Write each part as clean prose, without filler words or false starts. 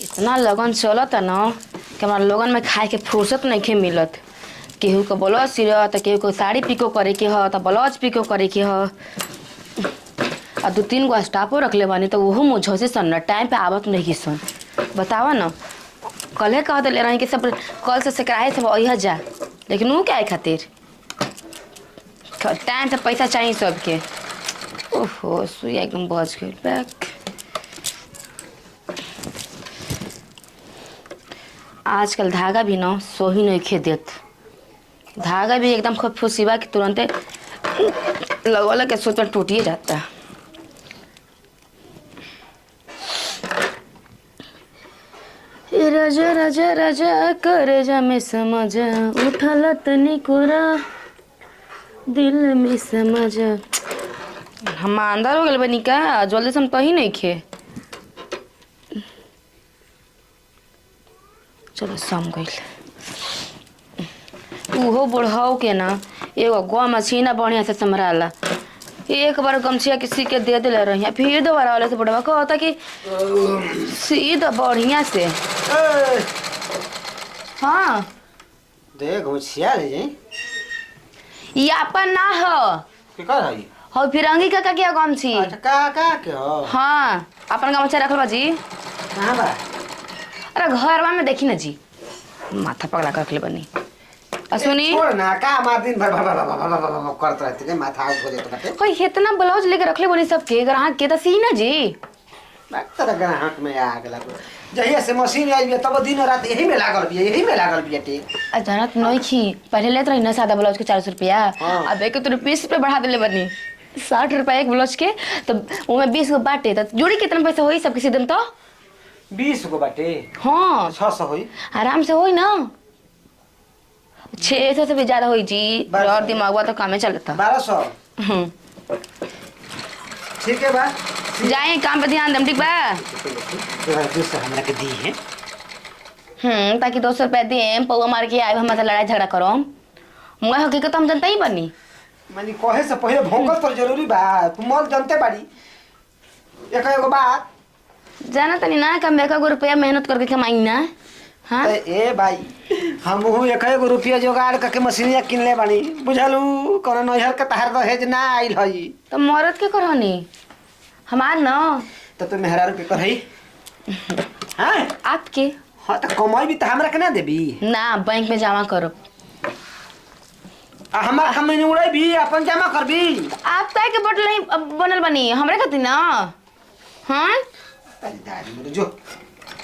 इतना लगन चलता न कि हमारा लगन में खाए के फुर्सत नहीं के मिलत। केहू के ब्लाउज सिल तो केहू को साड़ी पिको करे के ह तो ब्लाउज पिको करे के ह। आ 2-3 गो स्टाफो रखले बानी तो वह मुझे से सन टाइम पे आवत नहीं की सन। बतावा न कल कह दिले रही कि सब कल से सकराहे सब अह जा, लेकिन वो क्या खातिर टाइम से पैसा चाहिए सबके। ओहो सुई एकदम बच गई बैक। आजकल धागा भी ना सोही नहीं खे देत। धागा भी एकदम खूब फुसीबा कि तुरंते लगवा के सोच टूटिए जाता। राजा राजा राजा कर जा में समझ उठल तनी कोरा दिल में समझ। हम अंदर हो गए बनी का जल्दी से हम तो ही नहीं खे। चलो सम गई उहो बुढ़ाओ के ना एगो गो मछीना बढ़िया से संभराला। एक बार गमछिया किसी के दे दिले रही फिर दोबारा वाले से बुढ़वा कहता कि सीधा बढ़िया से। हाँ दे गमछिया ले जाई ये अपन ना हो के कर हई हो फिरंगी का क्या गमछी। अच्छा का के हो। हाँ अपन गमछा रखल बा जी। कहां बा। अरे घरवा में देखी ना जी माथा पगला कर रखले बनी। सुनी छोड़ ना का मार दिन भर करत रहते के माथा आउट हो जात बाटे। कोई इतना ब्लाउज लेके रखले बनी सबके ग्राहक के त सी ना जी। बात तर ग्राहक में आग लागो जहिया से मशीन आई बिया तब दिन रात यही में लागल बिया टे। जानत नहीं खी पहले लेत रही ना सादा ब्लाउज के 400 रुपया। अब एक तो 20 रुपया बढ़ा दिले बनी 60 रुपया एक ब्लाउज के। तो उमे 20 गो बाटे तो जोड़ी कितना पैसा होई सबके सीधम तो 20 गो बाटे। हाँ 600 होई आराम से होई ना 600 से भी ज्यादा होई जी। और दिमागवा तो कामे चलता 1200। ठीक है बा जाए काम पे ध्यान दम ठीक बा। दूसरा हमरा के दी है ताकि 200 रुपया देम पौवा मार के आए हमारे लड़ाई झगड़ा करो। मैं हकीकत हम जनता ही बनी मानी कहे से पहले भौंकत पर जरूरी बा। तुम मल जनते बाड़ी एगो बात जाना तनी ना कम 1 रुपया मेहनत करके कमाई ना। हाँ ए भाई हम 1 रुपया जोगाड़ करके मशीनिया किनले बानी बुझलू कोनो नैहर के तहार दहेज ना आइल हई तो मरद के करहनी हमार ना तो तू मेहरारू के करही। हां आपके हां तो कमाई भी त हमरा के ना देबी ना बैंक में जमा करो। हमरा हम उड़े भी अपन जमा करबी। आप काहे के बटल नहीं बनल बनी हमरे खातिर ना। हाँ अरे दादी मेरे जो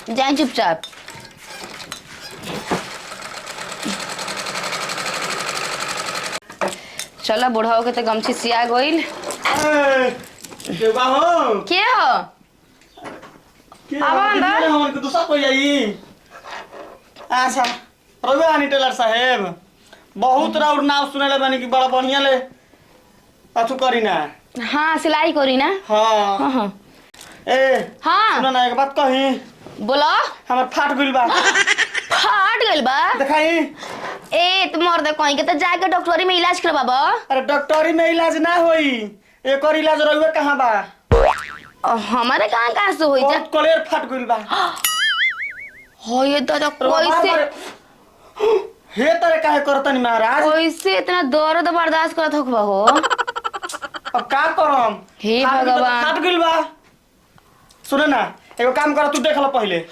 जाए चुपचाप। चलो बुढ़ाओ के तो गमछी सिया गइल। के बा हो के हो आवा अंदर हमन के दूसरा कोई आई। अच्छा रवे आनी टेलर साहेब बहुत राउर नाम सुनेले बानी कि बड़ा बढ़िया ले अथु करी ना। हाँ सिलाई करी ना। हां हाँ हाँ ए हाँ सुन ना एक बात कही बोलो हमर फाट गइल बा फाट गइल बा। देखाई ए तुम और दे कहीं के तो जाके डॉक्टरी में इलाज करवाबो। अरे डॉक्टरी में इलाज ना होई एक और इलाज रहुए कहां बा। हमारे कहाँ से होई जा। बहुत कलेर फाट गइल बा। हो ये तो कैसे हे तरे काहे करतनी महाराज। कैसे इतना दर्द बर्दाश्त करत होखबा हो। अब का करम हे फाट गइल बा, भगवान। फाट गइल बा। सुन ना एगो काम कर तू देख ल पहले।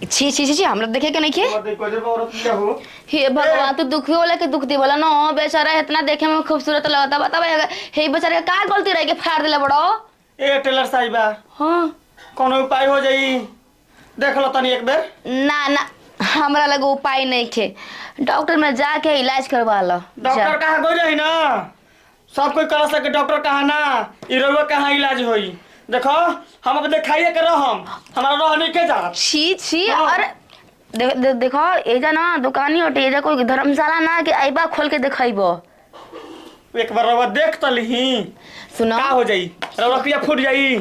छी छी छी हमरा देखे के नहीं के। और देखो जब औरत क्या हो हे भगवान तू दुखी होला के दुख दे बोला ना बेचारा इतना देखे में खूबसूरत लगता बता हे बेचारे का गलती रह के फाड़ देला बड़ो। ए टेलर साहिबा हां कोनो उपाय हो जाई देख लो तनी एक बेर। ना ना हमरा लगे उपाय नहीं थे डॉक्टर में जाके इलाज करवा लो। डॉक्टर कहाँ गई रही ना सब कोई कर सके डॉक्टर कहाँ ना ई रउआ कहाँ इलाज होई। देखो हम अब देखाइए के रहम हमारा रह नहीं के जा। छी छी अरे देखो एजा ना दुकानी होटे एजा कोई धर्मशाला ना कि आइबा खोल के देखाइबो। एक बार रउआ देख त लिही सुनो का हो जाई रउआ पिया फूट जाई।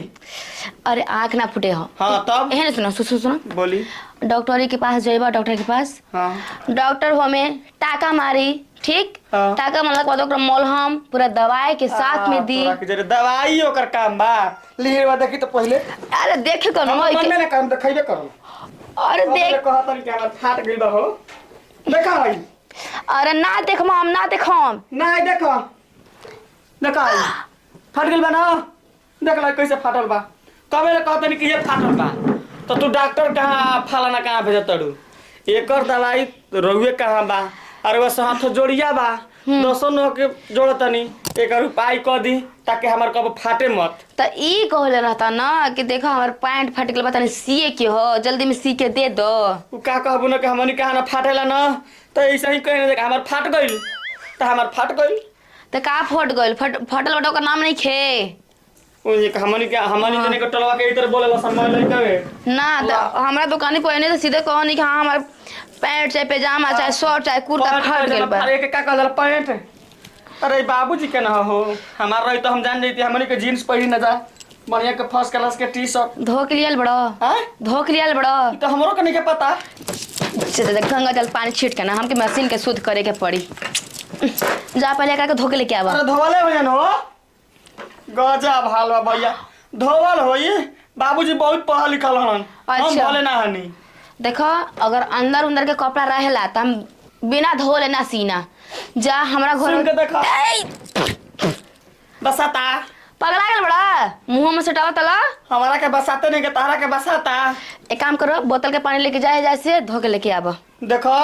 अरे आँख ना फुटे हो। हां तब एहने सुनो सुनो बोली डॉक्टरी के पास जाइबा डॉक्टर के पास। हां डॉक्टर हमें टाका मारी ठीक हाँ। टाका मन लगवा दो ओकरा मलहम पूरा दवाई के साथ में दी। तोरा के जरे दवाई ओकर काम बा लीहे बा देखी तो पहले अरे देखे कर हम मन में काम देखैबे करम। अरे देख कहत कि हमर फाट गइल बा हो देखा भाई अरे ना देखम हम ना देखम नहीं देखो देखा फाट गइल बा ना देख ल कैसे फाटल बा कबे ले कहतनी कि ये फाटल बा तो तू डॉक्टर कहाँ फलाना कहाँ भेजत तड़ू एकर दवाई रहुए कहाँ बा अरे बस हाथ जोड़िया बा दोसों नो के जोड़तनी एकर उपाय क दी ताकि हमार कब फाटे मत। तो ई कहले रहता ना कि देखो हमार पैंट फट गइल बा तनी सिए के हो जल्दी में सी के दे दो। उ का कहबू ना कि हमनी कहाँ ना फाटेला ना तो ऐसे ही कहीं ना हमार फाट गइल तो हमार फाट गइल तो का फट गइल फटल बटा ओकर नाम नहीं खे हमनी जने के टलवा के इधर बोलेला समय लइका के ना तो हमरा दुकानी पे आने तो सीधे कहो नहीं कि हाँ हमार पैंट चाहे पैजामा चाहे शर्ट चाहे कुर्ता फट गइल बा। अरे के का कहल पैंट अरे बाबूजी के ना हो हमार रही तो हम जान जइती हमनी के जींस पहिन ना जा बढ़िया के फर्स्ट क्लास के टी शर्ट धो के लियल बड़ो हैं धो के लियल बड़ो तो हमरो के नहीं के पता गंगा जल पानी छीट के ना हमके मशीन के शुद्ध करे के पड़ी। जा पहले का धो के लेके आवा। अरे धोवले भैया हो गजब हाल बा भैया धोवल होई बाबूजी बहुत पढ़ा लिखल हन हम अच्छा। भले ना हनी देखो अगर अंदर उंदर के कपड़ा रहेला तो हम बिना धोले ना सीना जा हमरा घर सुन के देखा बसाता पगला गेल बड़ा मुंह में सटावा तला। हमारा के बसाते नहीं के तारा के बसाता एक काम करो बोतल के पानी लेके जाए जैसे धो के लेके आवा। देखो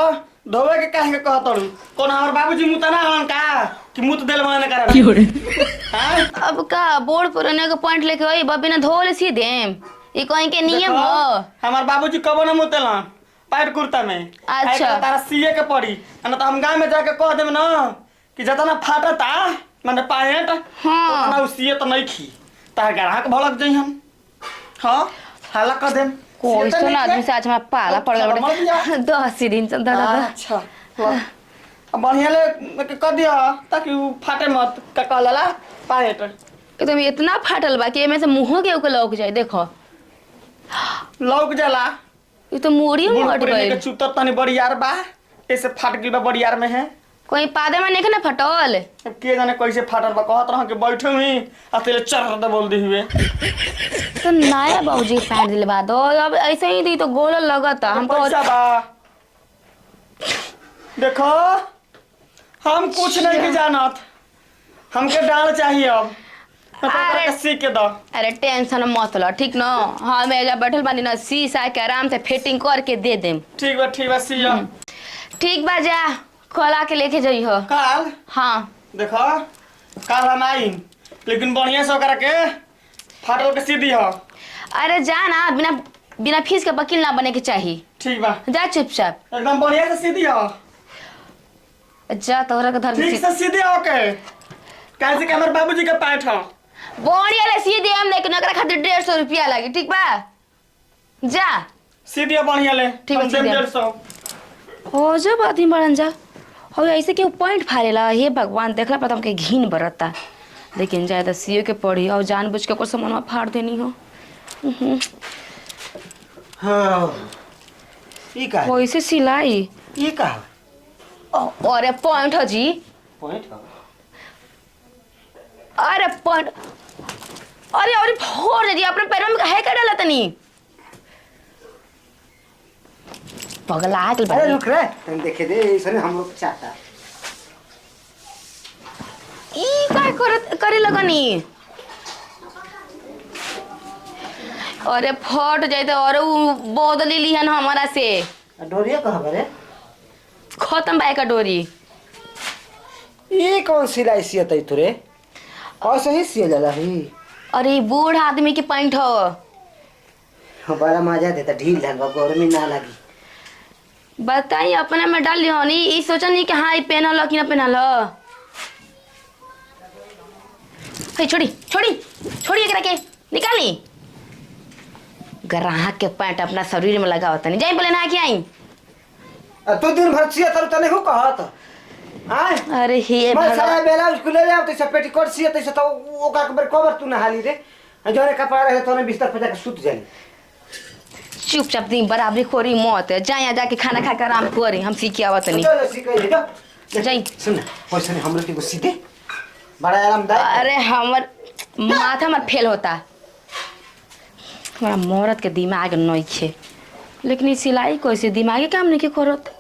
धोवे के काहे के कहतड़ू कोन हमर बाबूजी मुतना हन का कि मुत देल मन करे हैं अब का बोर्ड पर ने के पॉइंट लेके ओई बिना धोले सी देम ई कहीं के नियम देखो, हो। हमार बाबूजी कबो न मुतेलन पैंट कुर्ता में अच्छा। तारा सिए के पड़ी ना तो हम गांव में जाके कह देम ना कि जतना फाटता माने पैंट हाँ। उतना सिए तो नहीं खी तार ग्राहक भड़क जई हम हां हाला कर देम कोई सिए तो सुना नहीं आदमी से आज हमारा पाला पड़ गया समझ गया? बड़े 10 दिन से दादा अच्छा अब बढ़िया ले कर दिया ताकि वो फाटे मत का कहला पैंट एकदम इतना फाटल बा कि एमे से मुंह के ऊपर लौक जाए। देखो लौक जाला ये तो मोड़ी में हट के गई चुतर तनी बड़ियार बा ऐसे फाट गइल बा बड़ियार में है कोई पादे में नहीं ना फटल। अब के जाने कैसे फाटल बा कहत रह के बैठे हुई अकेले चर दे बोल दी हुए तो नया बाबूजी पैंट दिले बा दो अब ऐसे ही दी तो गोल लगता हम तो पैसा बा देखो हम कुछ नहीं के जानत हमके डाल चाहिए अब अरे। सीख के दो अरे टेंशन मत लो ठीक न हम एजा बैठल बानी ना शीशा के आराम से फिटिंग करके दे देम। ठीक बा सिया ठीक बा जा खोला के लेके जई हो। काल हाँ देखो काल हम आई लेकिन बढ़िया से ओकरा के फाटल के सीधी हो अरे जा ना बिना बिना फीस के वकील ना बने के चाहिए। ठीक बा जा चुपचाप एकदम बढ़िया से सीधी हो जा तोहरा के धर ठीक से सीधी हो के कैसे कि हमारे बाबूजी के पैंट हो बोनिया ले सी दे हम लेकिन ओकरा खातिर 150 रुपया लागी ठीक बा जा सीधी हो बढ़िया ले ठीक बा, हम देम सीधी हो। 150 हो जा बात ही बड़न जा हो ऐसे क्यों पॉइंट फाड़ेला हे भगवान देखला पता हमके घिन बरता लेकिन ज्यादा सीए के पड़ी और जानबूझ के ओकर सामान फाड़ देनी हो। हाँ ई का कैसे सिलाई ई का अरे पॉइंट हो जी पॉइंट हो अरे पॉइंट अरे अरे फोड़ दे अपने पैर में है का डाला तनी पगला आगल अरे बा रुक रे तन देखे दे इसने हम लोग चाहता ई काय करे लगनी अरे फट जाए तो और उ बदली लिहन हमारा से डोरिया कहाँ बरे खत्म बाय का डोरी। ये कौन सिलाई सियत तुरे ऐसे ही सिया जाला ही अरे बूढ़ आदमी के पैंट हो बड़ा मजा देता ढील लगा गर्मी ना लगी बताई अपने में डाल लियो नी ई सोचनी कि हाँ ई पहनल कि ना पहनल हे छोड़ी छोड़ी छोड़ी एकरा के निकाली ग्राहक के पैंट अपना शरीर में लगावत नहीं जाई बोले ना कि आई तो दिन भर सिया तर तने हो कहत आय अरे हे मैं भगवान सारा बेला स्कूल ले जाओ तो सब पेटीकोट सिया तो तो ओ का कवर तू ना हाली रे जोरे कपड़ा रहे तो ने बिस्तर पे जाके सुत जाई चुपचाप दिन बराबरी खोरी मत जाए जाके खाना खा कर आराम करी हम सीख आवत नहीं चलो सीख ले जा जाई सुन ना पैसा नहीं हमरे के सीधे बड़ा आरामदायक। अरे हमर माथा हमर फेल होता। हमारा मरद के दिमाग नहीं है, लेकिन ई सिलाई कैसे दिमागी काम नहीं के करत।